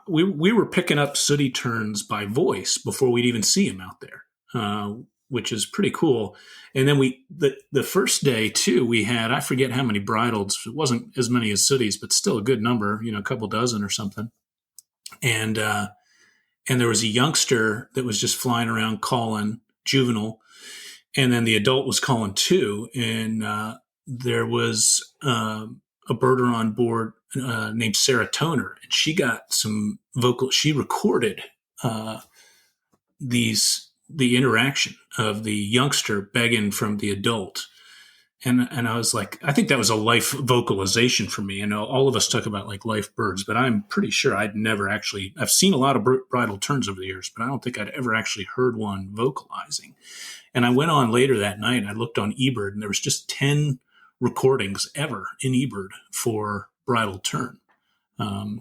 we were picking up sooty terns by voice before we'd even see them out there, which is pretty cool. And then the first day too, we had, I forget how many bridleds. It wasn't as many as sooties, but still a good number, a couple dozen or something. And there was a youngster that was just flying around calling, juvenile. And then the adult was calling too. And there was a birder on board named Sarah Toner. And she got some she recorded the interaction of the youngster begging from the adult. And I was like, I think that was a life vocalization for me. All of us talk about like life birds, but I'm pretty sure I've seen a lot of bridled terns over the years, but I don't think I'd ever actually heard one vocalizing. And I went on later that night, I looked on eBird, and there was just 10 recordings ever in eBird for bridled tern,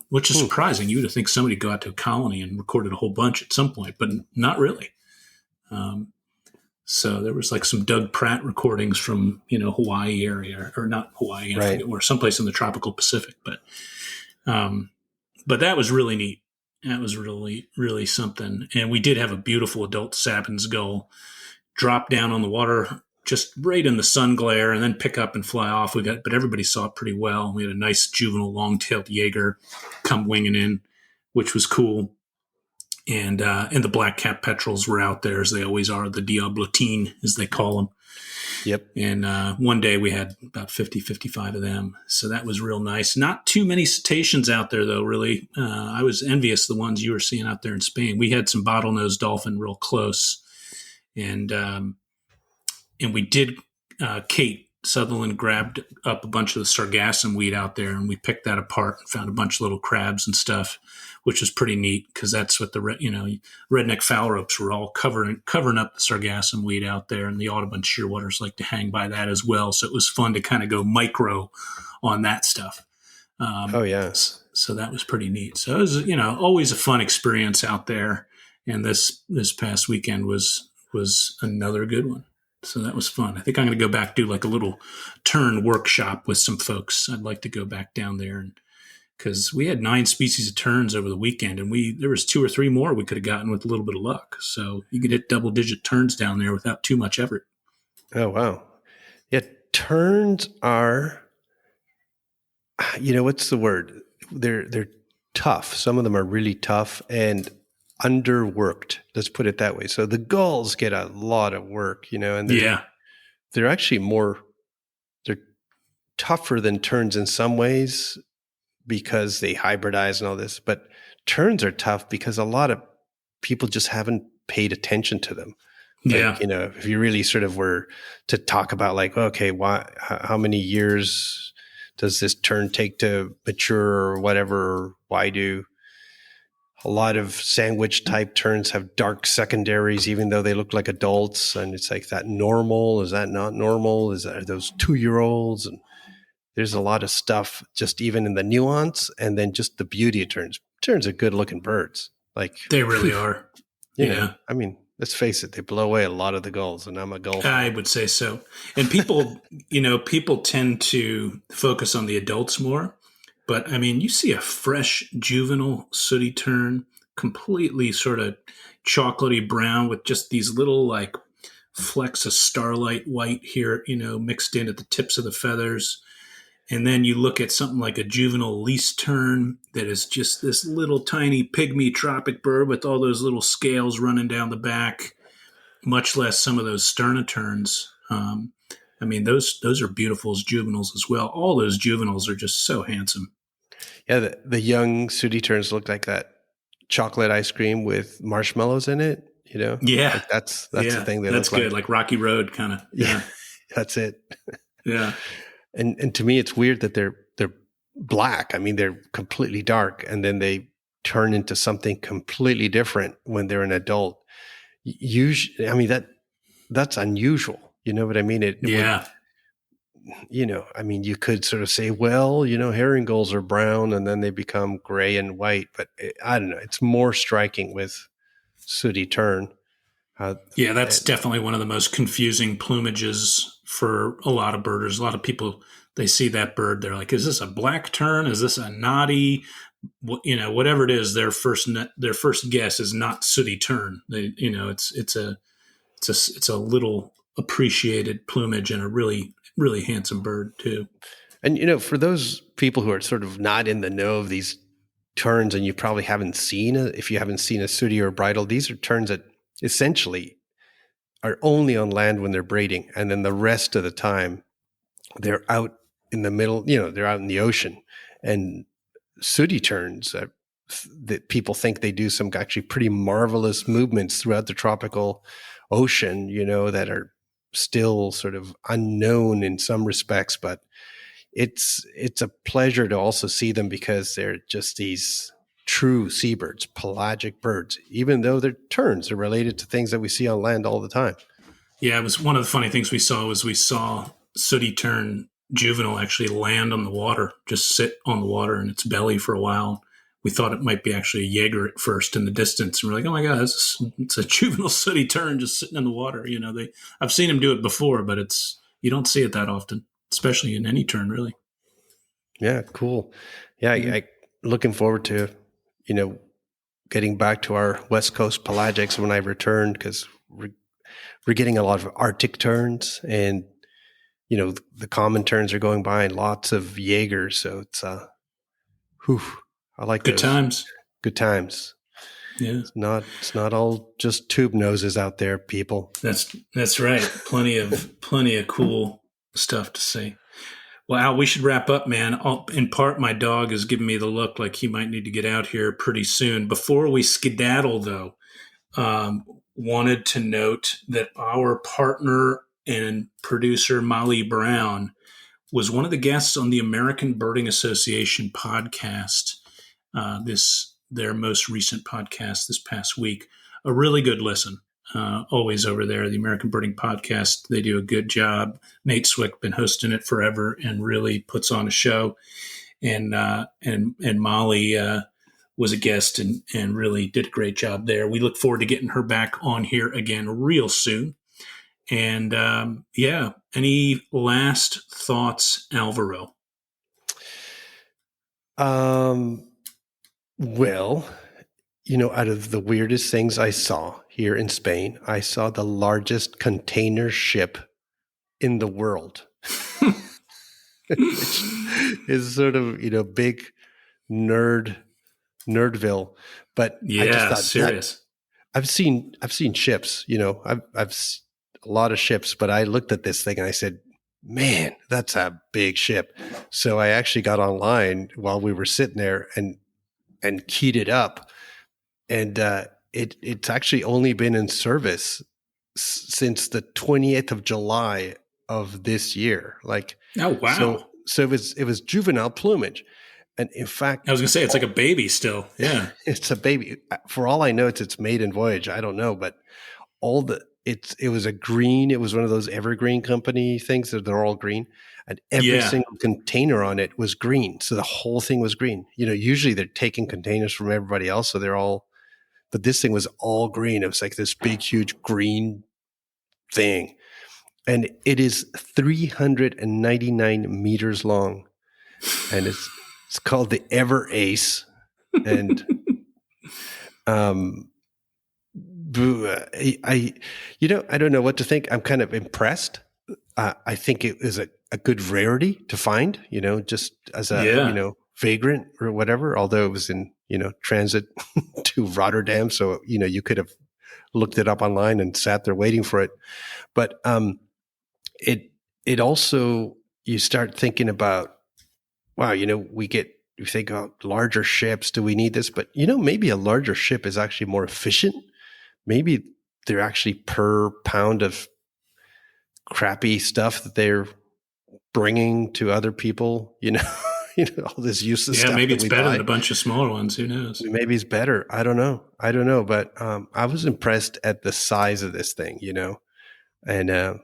which is surprising. You would think somebody would go out to a colony and recorded a whole bunch at some point, but not really. So there was like some Doug Pratt recordings from, Hawaii area, or not Hawaii, I forget where, someplace in the tropical Pacific. But that was really neat. That was really, really something. And we did have a beautiful adult Sabin's gull drop down on the water just right in the sun glare and then pick up and fly off. But everybody saw it pretty well. We had a nice juvenile long-tailed Jaeger come winging in, which was cool. And the black-capped petrels were out there, as they always are, the diablotine, as they call them. Yep. And one day we had about 50, 55 of them. So that was real nice. Not too many cetaceans out there, though, really. I was envious of the ones you were seeing out there in Spain. We had some bottlenose dolphin real close. And we did, Kate Sutherland grabbed up a bunch of the sargassum weed out there, and we picked that apart and found a bunch of little crabs and stuff, which was pretty neat because that's what the redneck foul ropes were all covering up the sargassum weed out there, and the Audubon shearwaters like to hang by that as well. So it was fun to kind of go micro on that stuff. Oh yes, so that was pretty neat. So it was always a fun experience out there, and this past weekend was another good one. So that was fun. I think I'm going to go back, do like a little tern workshop with some folks. I'd like to go back down there, because we had 9 species of terns over the weekend, and there was 2 or 3 more we could have gotten with a little bit of luck. So you could hit double-digit terns down there without too much effort. Oh wow, yeah. Terns are, what's the word? They're tough. Some of them are really tough and underworked. Let's put it that way. So the gulls get a lot of work, and they're actually they're tougher than terns in some ways because they hybridize and all this. But terns are tough because a lot of people just haven't paid attention to them. Like, if you really sort of were to talk about like, okay, how many years does this tern take to mature or whatever? Why do a lot of sandwich type terns have dark secondaries, even though they look like adults? And it's like, that normal? Is that not normal? Are those 2-year-olds? And there's a lot of stuff just even in the nuance, and then just the beauty of terns. Terns are good looking birds. Like, they really are. Yeah. I mean, let's face it, they blow away a lot of the gulls, and I'm a gull fan. I would say so. And people, people tend to focus on the adults more. But, I mean, you see a fresh juvenile sooty tern, completely sort of chocolatey brown with just these little, like, flecks of starlight white here, mixed in at the tips of the feathers. And then you look at something like a juvenile least tern that is just this little tiny pygmy tropic bird with all those little scales running down the back, much less some of those sternoterns. I mean, those are beautiful as juveniles as well. All those juveniles are just so handsome. Yeah, the young sooty terns look like that chocolate ice cream with marshmallows in it, Yeah. Like that's the thing they look like. That's good, like Rocky Road kind of. Yeah, that's it. Yeah. And to me, it's weird that they're black. I mean, they're completely dark, and then they turn into something completely different when they're an adult. Usually, I mean, that's unusual. You know what I mean? It Yeah. I mean, you could sort of say, well, herring gulls are brown and then they become gray and white, but I don't know. It's more striking with sooty tern. Yeah, that's definitely one of the most confusing plumages for a lot of birders. A lot of people, they see that bird, they're like, is this a black tern? Is this a noddy? Whatever it is, their first guess is not sooty tern. It's a little appreciated plumage and a really, really handsome bird too. And, for those people who are sort of not in the know of these terns, and you probably haven't seen if you haven't seen a sooty or a bridle, these are terns that essentially are only on land when they're breeding. And then the rest of the time they're out in the middle, they're out in the ocean. And sooty terns that people think they do some actually pretty marvelous movements throughout the tropical ocean, that are still sort of unknown in some respects, but it's a pleasure to also see them because they're just these true seabirds, pelagic birds, even though they're terns. They're related to things that we see on land all the time. Yeah, it was one of the funny things we saw sooty tern juvenile actually land on the water, just sit on the water in its belly for a while. We thought it might be actually a Jaeger at first in the distance. And we're like, oh my God, it's a juvenile sooty tern just sitting in the water. I've seen them do it before, but you don't see it that often, especially in any tern, really. Yeah, cool. Yeah, I looking forward to, getting back to our West Coast pelagics when I return, because we're getting a lot of Arctic terns, and the common terns are going by, and lots of Jaegers. So it's I like good those. times. Good times. Yeah, it's not all just tube noses out there, people. That's right. Plenty of cool stuff to see. Well, Al, we should wrap up, man. In part, my dog is giving me the look like he might need to get out here pretty soon. Before we skedaddle, though, wanted to note that our partner and producer, Molly Brown, was one of the guests on the American Birding Association podcast, their most recent podcast this past week. A really good listen. Always over there, the American Birding Podcast. They do a good job. Nate Swick been hosting it forever and really puts on a show. And Molly was a guest and really did a great job there. We look forward to getting her back on here again real soon. And any last thoughts, Alvaro? Well, out of the weirdest things I saw here in Spain, I saw the largest container ship in the world, which is sort of, big nerdville. But yeah, I just thought serious. I've seen ships, I've a lot of ships, but I looked at this thing and I said, man, that's a big ship. So I actually got online while we were sitting there and keyed it up. And it's actually only been in service since the 20th of July of this year. Like, oh wow! So it was juvenile plumage, and in fact, I was gonna say it's like a baby still. Yeah, it's a baby. For all I know, it's its maiden voyage. I don't know, but it was a green. It was one of those evergreen company things that they're all green. And every single container on it was green. So the whole thing was green. Usually they're taking containers from everybody else. So they're all, but this thing was all green. It was like this big, huge green thing. And it is 399 meters long. And it's called the Ever Ace. And, I don't know what to think. I'm kind of impressed. I think it is a good rarity to find, just as a, vagrant or whatever, although it was in, transit to Rotterdam. So, you could have looked it up online and sat there waiting for it. But it also, you start thinking about, wow, you think, oh, larger ships, do we need this? But, maybe a larger ship is actually more efficient. Maybe they're actually per pound of crappy stuff that they're bringing to other people, all this useless Yeah, stuff. maybe that it's we better buy. than a bunch of smaller ones. Who knows? Maybe it's better. I don't know. But I was impressed at the size of this thing, and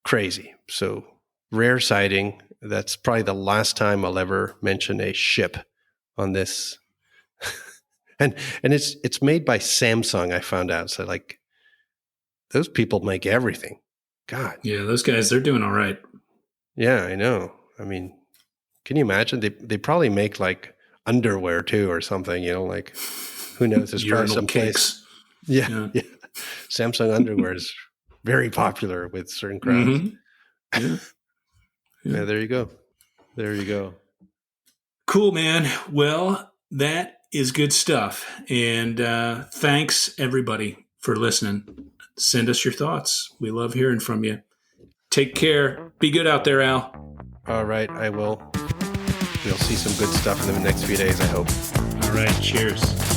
crazy. So rare sighting. That's probably the last time I'll ever mention a ship on this. and it's made by Samsung, I found out. So like those people make everything. God. Yeah, those guys, they're doing all right. Yeah, I know. I mean, can you imagine? They probably make like underwear too or something, like who knows? There's probably Urinal some cakes. place. Yeah. Samsung underwear is very popular with certain crowds. Mm-hmm. Yeah. Yeah, there you go. Cool, man. Well, that is good stuff. And thanks, everybody, for listening. Send us your thoughts. We love hearing from you. Take care. Be good out there, Al. All right, I will. We'll see some good stuff in the next few days, I hope. All right. Cheers.